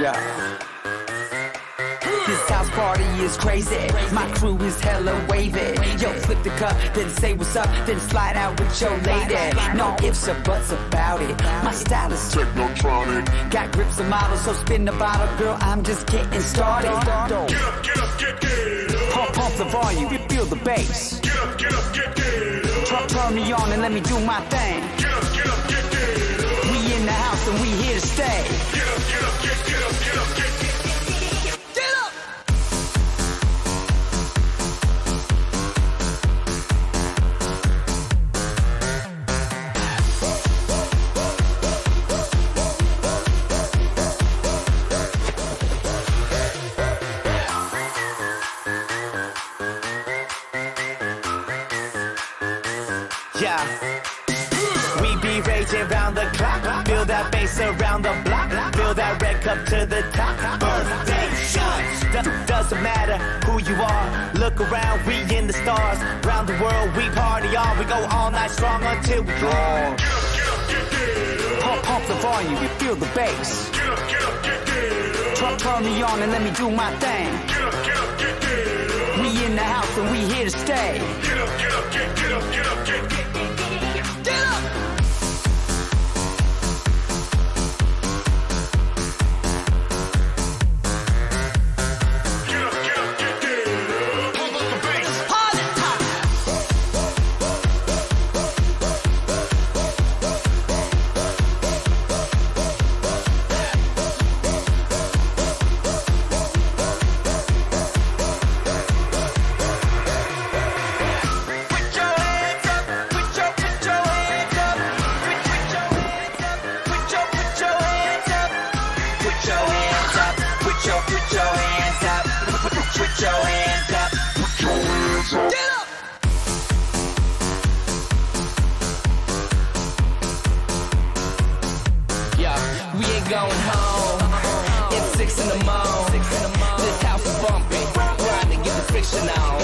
Yeah. This house party is crazy. My crew is hella wavy. Yo, flip the cup, then say what's up, then slide out with your lady. No ifs or buts about it. My style is technotronic. Got grips and models, so spin the bottle, girl. I'm just getting started. Get up, get up. Pump the volume, you feel the bass. Get up, get up. Turn me on and let me do my thing. Get up, get up. We in the house and we here to stay. Get up, get up, get up, get up, get up. Yeah, we be raging round the clock. Feel that bass around the block. Feel that red cup to the top. Birthday shots. Doesn't matter who you are. Look around, we in the stars. Round the world, we party on. We go all night strong until we draw. Pump the volume, you feel the bass. Turn me on and let me do my thing. We in the house and we here to stay. Get up, get up, get up, get up, get up. Put your hands up. Put your hands up. Put your hands up. Get up! Yeah, we ain't going home. It's 6 in the morning. This house is bumping. Grinding, get the friction on.